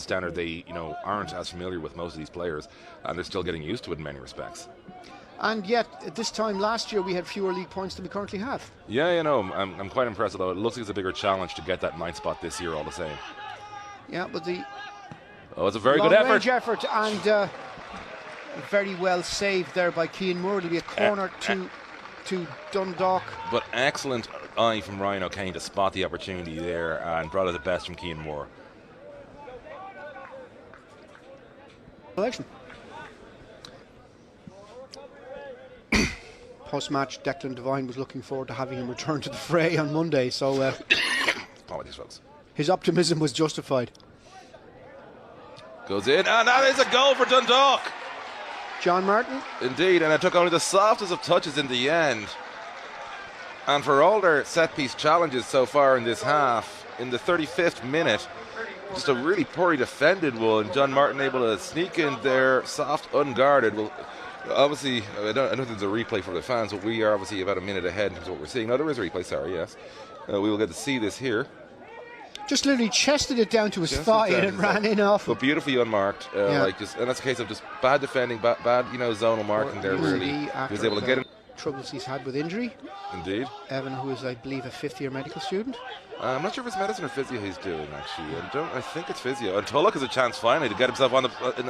standard they aren't as familiar with most of these players, and they're still getting used to it in many respects. And yet, at this time last year, we had fewer league points than we currently have. Yeah, I'm quite impressed, although it looks like it's a bigger challenge to get that 9th spot this year all the same. Yeah, but it's a very good effort. And very well saved there by Cian Moore. It'll be a corner to Dundalk. But excellent eye from Ryan O'Kane to spot the opportunity there and brought out the best from Cian Moore. Election. Post-match, Declan Devine was looking forward to having him return to the fray on Monday, so apologies, folks. His optimism was justified. Goes in, and that is a goal for Dundalk. John Martin. Indeed, and it took only the softest of touches in the end. And for all their set-piece challenges so far in this half, in the 35th minute, just a really poorly defended one. John Martin able to sneak in there, soft, unguarded. Well, obviously, I don't think there's a replay for the fans, but we are obviously about a minute ahead in terms of what we're seeing. No, there is a replay, sorry, yes. We will get to see this here. Just literally chested it down to his thigh and it ran in off. But beautifully unmarked. And that's a case of just bad defending, bad zonal marking there, really. He was able to get him. Troubles he's had with injury. Indeed. Evan, who is, I believe, a 5th-year medical student. I'm not sure if it's medicine or physio he's doing, actually. I think it's physio. And Tulloch has a chance finally to get himself on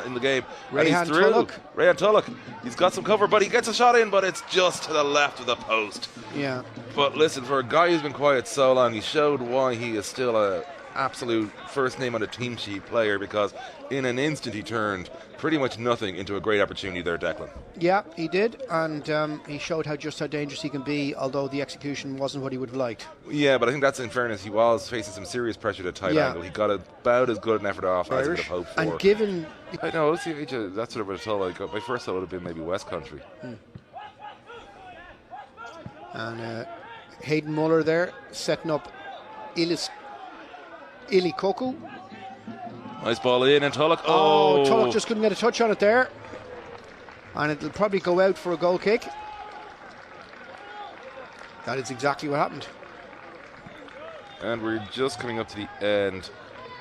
in the game. Rayhan Tulloch. Rayhan Tulloch. He's got some cover, but he gets a shot in, but it's just to the left of the post. Yeah. But listen, for a guy who's been quiet so long, he showed why he is still a absolute first name on the team sheet player, because in an instant he turned pretty much nothing into a great opportunity there, Declan. Yeah, he did, and he showed how dangerous he can be, although the execution wasn't what he would have liked. Yeah, but I think that's, in fairness, he was facing some serious pressure at a tight angle. He got about as good an effort off as he would have hoped for. And given... I know, that's what I would have told. My first thought would have been maybe West Country. And Hayden Muller there, setting up Ili Koku. Nice ball in, and Tulloch. Tulloch just couldn't get a touch on it there. And it'll probably go out for a goal kick. That is exactly what happened. And we're just coming up to the end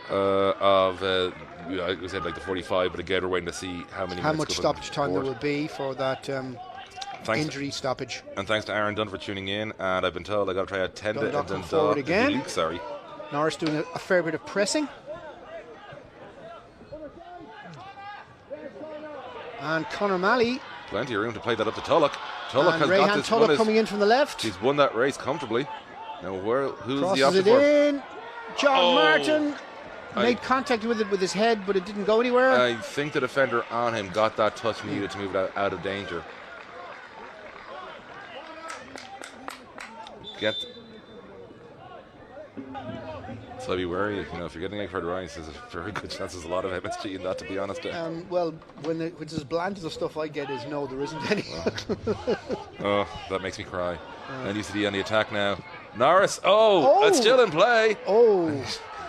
of, I said like the 45, but again, we're waiting to see how much stoppage time there will be for that injury stoppage. And thanks to Aaron Dunn for tuning in. And I've been told I've got to try out Dundalk forward again. Sorry. Norris doing a fair bit of pressing. And Conor Malley. Plenty of room to play that up to Tulloch. Tulloch has got this. Tulloch coming in from the left. He's won that race comfortably. Now who's crosses the opposite it for? In. John Martin made contact with it with his head, but it didn't go anywhere. I think the defender on him got that touch needed to move it out of danger. So I'd be wary, if you're getting egg fried rice, there's a very good chance there's a lot of MSG in that, to be honest. Well, when it's as bland as the stuff I get is no, there isn't any. That makes me cry. And UCD on the attack now. Norris, it's still in play.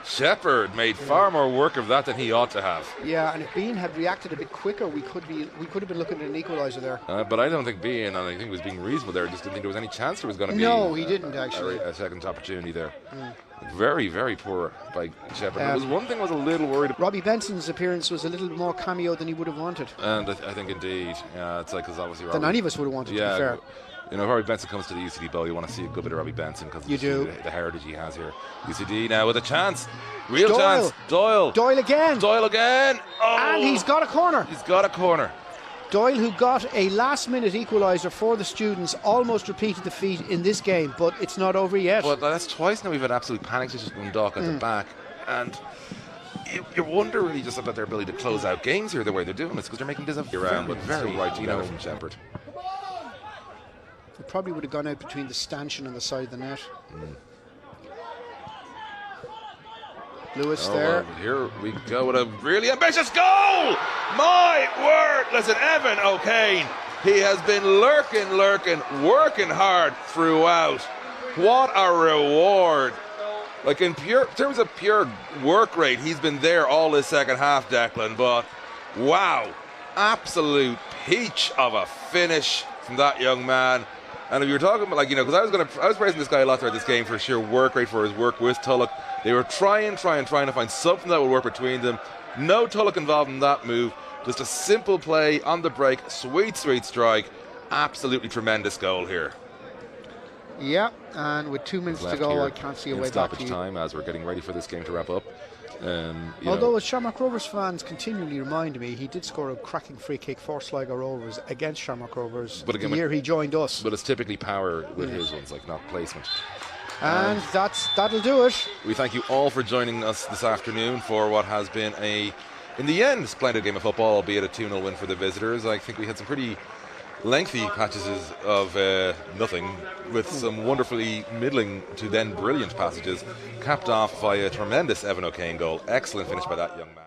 Shepherd made far more work of that than he ought to have. Yeah, and if Bean had reacted a bit quicker, we could have been looking at an equaliser there. But I don't think Bean, and I think he was being reasonable there. I just didn't think there was any chance there was going to be. No, he didn't actually. A second opportunity there. Very, very poor by Shepherd. There was one thing I was a little worried about. Robbie Benson's appearance was a little more cameo than he would have wanted. And I think indeed, it's like, because obviously than any of us would have wanted, to be fair. Robbie Benson comes to the UCD Bowl, you want to see a good bit of Robbie Benson because you do the heritage he has here. UCD now with a chance, real chance. Doyle again. And he's got a corner. Doyle, who got a last-minute equaliser for the students, almost repeated the feat in this game, but it's not over yet. Well, that's twice now we've had absolute panic situations from Dundalk at the back, and you wonder really just about their ability to close out games here the way they're doing this, because they're making this a very right from Shepherd. It probably would have gone out between the stanchion and the side of the net. Lewis there. Well, here we go with a really ambitious goal! My word! Listen, Evan O'Kane, he has been lurking, working hard throughout. What a reward. Like in terms of pure work rate, he's been there all this second half, Declan, but wow, absolute peach of a finish from that young man. And if you're talking about, because I was praising this guy a lot throughout this game for sheer work rate, for his work with Tulloch. They were trying to find something that would work between them. No Tulloch involved in that move. Just a simple play on the break. Sweet, sweet strike. Absolutely tremendous goal here. Yeah, and with 2 minutes to go, I can't see a way back to stoppage time as we're getting ready for this game to wrap up. Although, as Shamrock Rovers fans continually remind me, he did score a cracking free kick for Sligo Rovers against Shamrock Rovers the year he joined us. But it's typically power with his ones, like not placement. And that'll do it. We thank you all for joining us this afternoon for what has been in the end, splendid game of football, albeit a 2-0 win for the visitors. I think we had some pretty lengthy patches of nothing, with some wonderfully middling to then brilliant passages, capped off by a tremendous Evan O'Kane goal. Excellent finish by that young man.